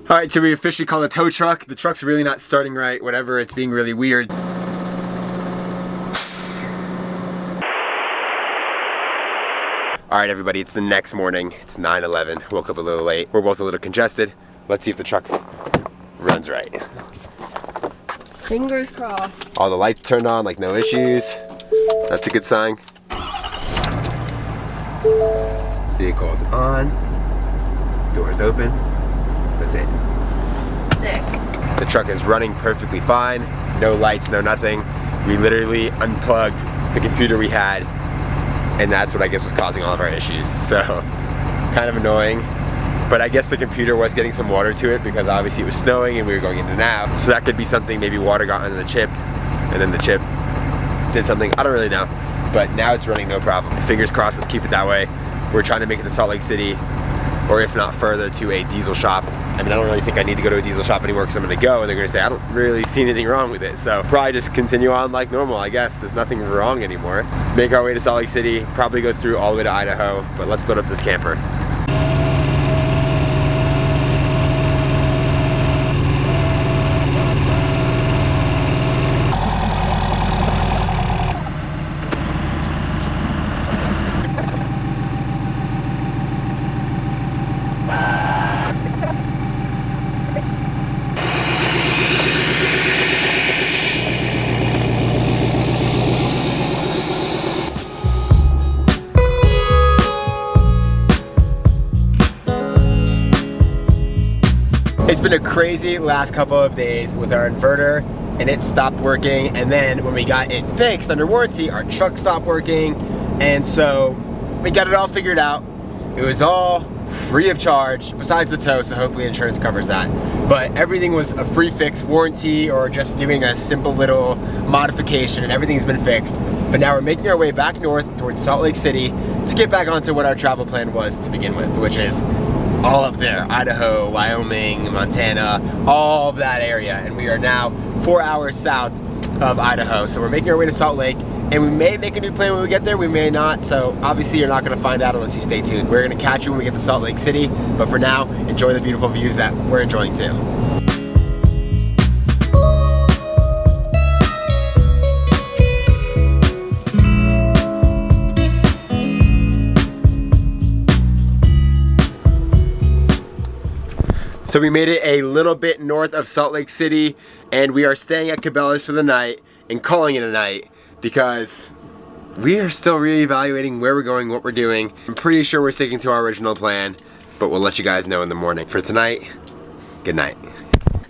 All right, so we officially called a tow truck. The truck's really not starting right, whatever, it's being really weird. All right, everybody, it's the next morning. It's 9:11. Woke up a little late. We're both a little congested. Let's see if the truck runs right. Fingers crossed. All the lights turned on, like no issues. That's a good sign. Vehicle's on. Doors open. That's it. Sick. The truck is running perfectly fine. No lights, no nothing. We literally unplugged the computer we had, and that's what I guess was causing all of our issues. So, kind of annoying. But I guess the computer was getting some water to it because obviously it was snowing and we were going in and out. So that could be something, maybe water got into the chip and then the chip did something, I don't really know. But now it's running no problem. Fingers crossed, let's keep it that way. We're trying to make it to Salt Lake City, or if not further, to a diesel shop. I mean, I don't really think I need to go to a diesel shop anymore because I'm gonna go and they're gonna say, I don't really see anything wrong with it. So probably just continue on like normal, I guess. There's nothing wrong anymore. Make our way to Salt Lake City, probably go through all the way to Idaho, but let's load up this camper. It's been a crazy last couple of days with our inverter, and it stopped working, and then when we got it fixed under warranty, our truck stopped working, and so we got it all figured out. It was all free of charge, besides the tow, so hopefully insurance covers that. But everything was a free fix, warranty, or just doing a simple little modification, and everything's been fixed. But now we're making our way back north towards Salt Lake City to get back onto what our travel plan was to begin with, which is all up there, Idaho, Wyoming, Montana, all of that area. And we are now 4 hours south of Idaho. So we're making our way to Salt Lake, and we may make a new plan when we get there, we may not. So obviously you're not gonna find out unless you stay tuned. We're gonna catch you when we get to Salt Lake City, but for now, enjoy the beautiful views that we're enjoying too. So we made it a little bit north of Salt Lake City, and we are staying at Cabela's for the night and calling it a night because we are still reevaluating where we're going, what we're doing. I'm pretty sure we're sticking to our original plan, but we'll let you guys know in the morning. For tonight, good night.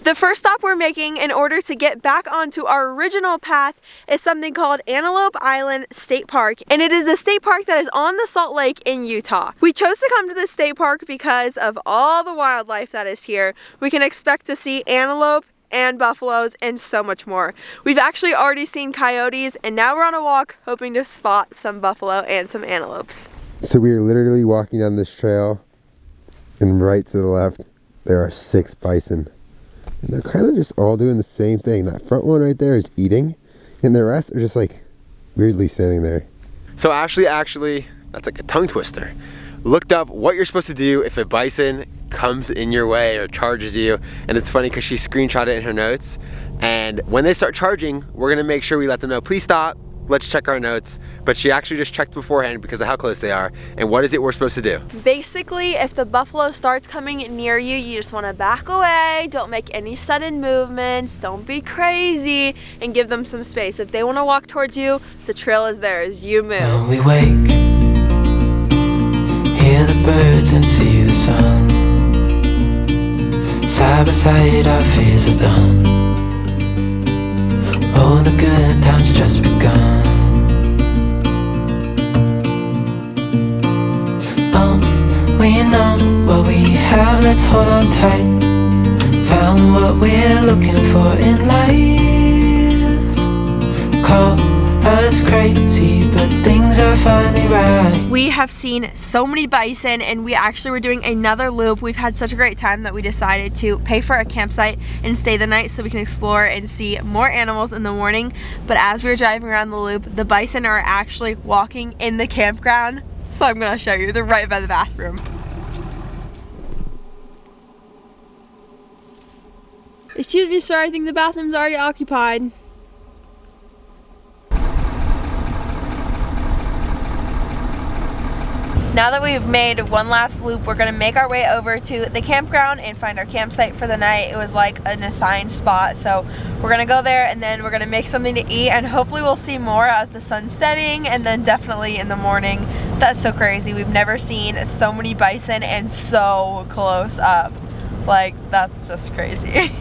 The first stop we're making in order to get back onto our original path is something called Antelope Island State Park, and it is a state park that is on the Salt Lake in Utah. We chose to come to this state park because of all the wildlife that is here. We can expect to see antelope and buffaloes and so much more. We've actually already seen coyotes, and now we're on a walk hoping to spot some buffalo and some antelopes. So we are literally walking down this trail, and right to the left there are 6 bison. And they're kind of just all doing the same thing. That front one right there is eating, and the rest are just like weirdly standing there. So Ashley actually, that's like a tongue twister, looked up what you're supposed to do if a bison comes in your way or charges you. And it's funny because she screenshot it in her notes. And when they start charging, we're gonna make sure we let them know, please stop, let's check our notes. But she actually just checked beforehand because of how close they are. And what is it we're supposed to do? Basically, if the buffalo starts coming near you, you just want to back away, don't make any sudden movements, don't be crazy, and give them some space. If they want to walk towards you, the trail is theirs, you move. When we wake, hear the birds and see the sun. Side by side our fears are done. Oh, the good times just begun. We know what we have, let's hold on tight. Found what we're looking for in life. Call us crazy, but things are finally right. We have seen so many bison, and we actually were doing another loop. We've had such a great time that we decided to pay for a campsite and stay the night so we can explore and see more animals in the morning. But as we were driving around the loop, the bison are actually walking in the campground. So I'm gonna show you. They're right by the bathroom. Excuse me, sir, I think the bathroom's already occupied. Now that we've made one last loop, we're gonna make our way over to the campground and find our campsite for the night. It was like an assigned spot, so we're gonna go there and then we're gonna make something to eat, and hopefully we'll see more as the sun's setting, and then definitely in the morning. That's so crazy. We've never seen so many bison and so close up. Like, that's just crazy.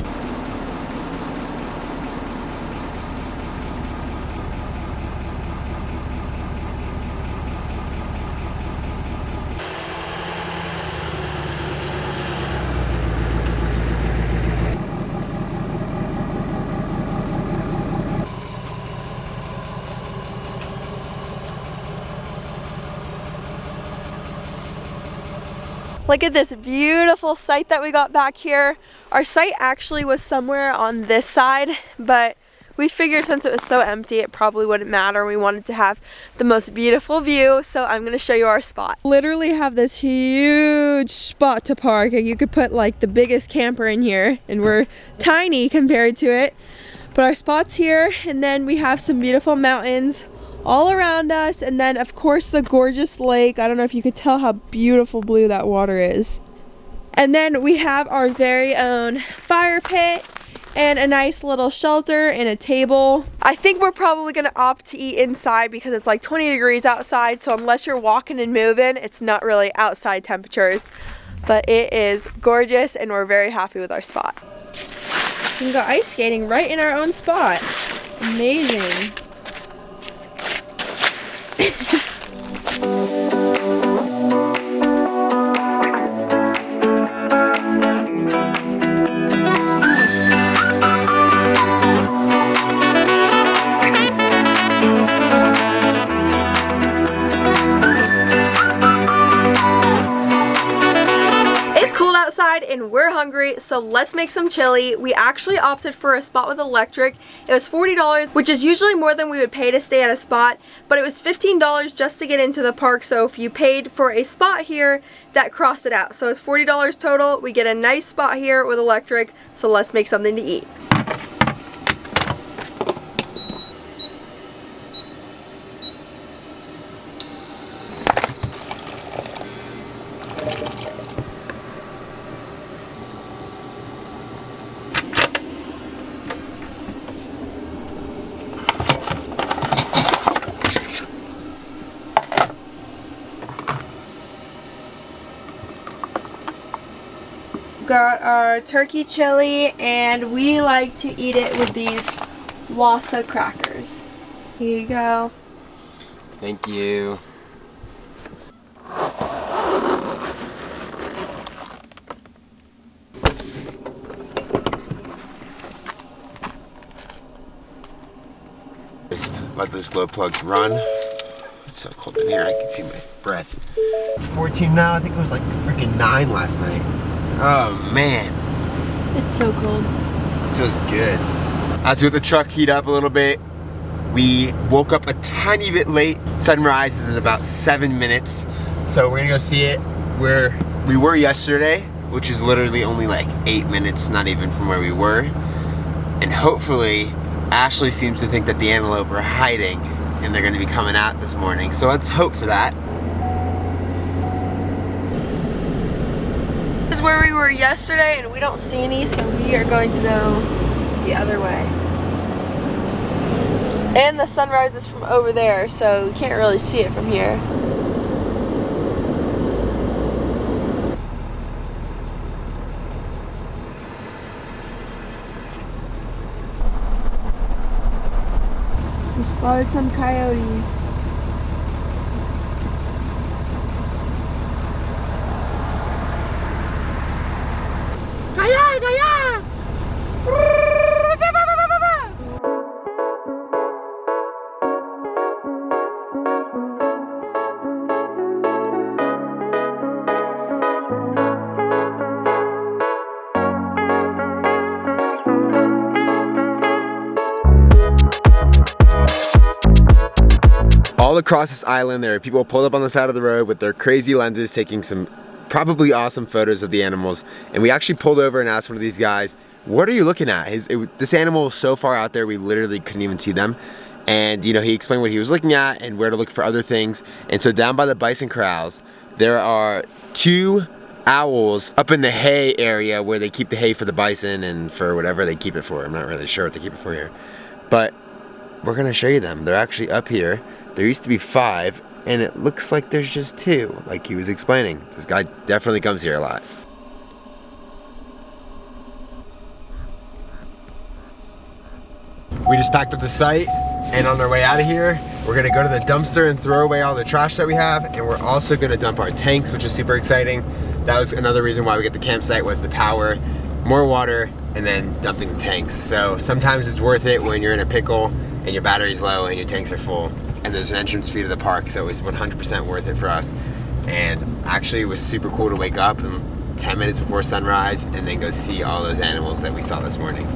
Look at this beautiful site that we got back here. Our site actually was somewhere on this side, but we figured since it was so empty, it probably wouldn't matter. We wanted to have the most beautiful view, so I'm gonna show you our spot. Literally have this huge spot to park. You could put like the biggest camper in here, and we're tiny compared to it. But our spot's here, and then we have some beautiful mountains all around us, and then of course the gorgeous lake. I don't know if you could tell how beautiful blue that water is. And then we have our very own fire pit and a nice little shelter and a table. I think we're probably gonna opt to eat inside because it's like 20 degrees outside, so unless you're walking and moving, it's not really outside temperatures. But it is gorgeous and we're very happy with our spot. We can go ice skating right in our own spot. Amazing. And we're hungry, so let's make some chili. We actually opted for a spot with electric. It was $40, which is usually more than we would pay to stay at a spot, but it was $15 just to get into the park. So if you paid for a spot here, that crossed it out. So it's $40 total. We get a nice spot here with electric, so let's make something to eat. Got our turkey chili, and we like to eat it with these Wassa crackers. Here you go. Thank you. Just let this glow plug run. It's so cold in here, I can see my breath. It's 14 now, I think it was like freaking 9 last night. Oh man. It's so cold. It feels good. As we let the truck heat up a little bit, we woke up a tiny bit late. Sunrise is in about 7 minutes. So we're gonna go see it where we were yesterday, which is literally only like 8 minutes, not even from where we were. And hopefully, Ashley seems to think that the antelope are hiding and they're gonna be coming out this morning. So let's hope for that. This is where we were yesterday, and we don't see any, so we are going to go the other way. And the sunrise is from over there, so we can't really see it from here. We spotted some coyotes. All across this island, there are people pulled up on the side of the road with their crazy lenses taking some probably awesome photos of the animals. And we actually pulled over and asked one of these guys, what are you looking at? This animal was so far out there we literally couldn't even see them. And you know, he explained what he was looking at and where to look for other things. And so down by the bison corrals, there are 2 owls up in the hay area where they keep the hay for the bison and for whatever they keep it for. I'm not really sure what they keep it for here. But we're gonna show you them. They're actually up here. There used to be 5, and it looks like there's just 2, like he was explaining. This guy definitely comes here a lot. We just packed up the site, and on our way out of here, we're gonna go to the dumpster and throw away all the trash that we have, and we're also gonna dump our tanks, which is super exciting. That was another reason why we get the campsite, was the power, more water, and then dumping the tanks. So sometimes it's worth it when you're in a pickle and your battery's low and your tanks are full, and there's an entrance fee to the park, so it was 100% worth it for us. And actually it was super cool to wake up 10 minutes before sunrise and then go see all those animals that we saw this morning.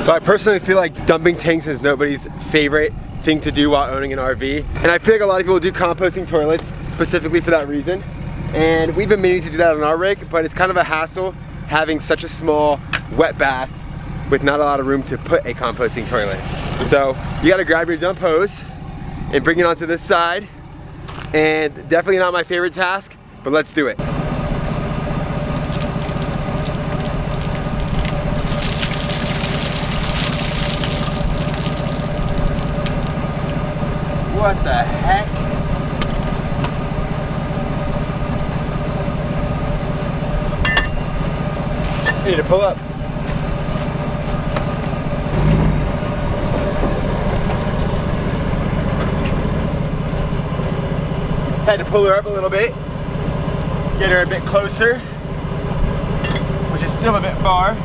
So I personally feel like dumping tanks is nobody's favorite thing to do while owning an RV. And I feel like a lot of people do composting toilets specifically for that reason. And we've been meaning to do that on our rig, but it's kind of a hassle having such a small wet bath with not a lot of room to put a composting toilet. So you gotta grab your dump hose and bring it onto this side. And definitely not my favorite task, but let's do it. What the heck? I need to pull up. Had to pull her up a little bit, get her a bit closer, which is still a bit far.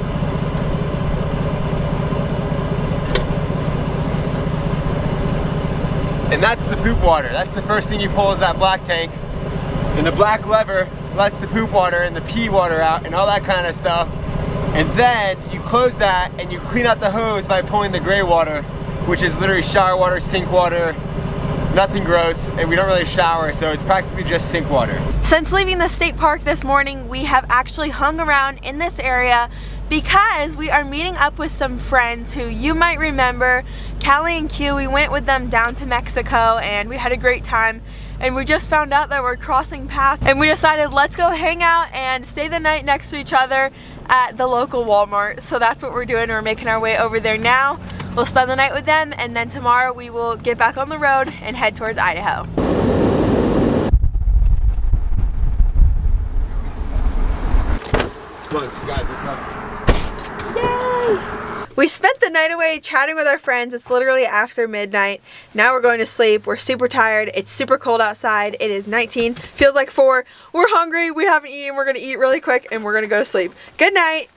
And that's the poop water. That's the first thing you pull, is that black tank. And the black lever lets the poop water and the pee water out and all that kind of stuff. And then you close that and you clean out the hose by pulling the gray water, which is literally shower water, sink water, nothing gross, and we don't really shower, so it's practically just sink water. Since leaving the state park this morning, we have actually hung around in this area because we are meeting up with some friends who you might remember. Callie and Q, we went with them down to Mexico and we had a great time. And we just found out that we're crossing paths, and we decided let's go hang out and stay the night next to each other at the local Walmart. So that's what we're doing. We're making our way over there now. We'll spend the night with them, and then tomorrow we will get back on the road and head towards Idaho. Come on, guys, let's go. We spent the night away chatting with our friends. It's literally after midnight. Now we're going to sleep. We're super tired. It's super cold outside. It is 19. Feels like 4. We're hungry. We haven't eaten. We're going to eat really quick and we're going to go to sleep. Good night.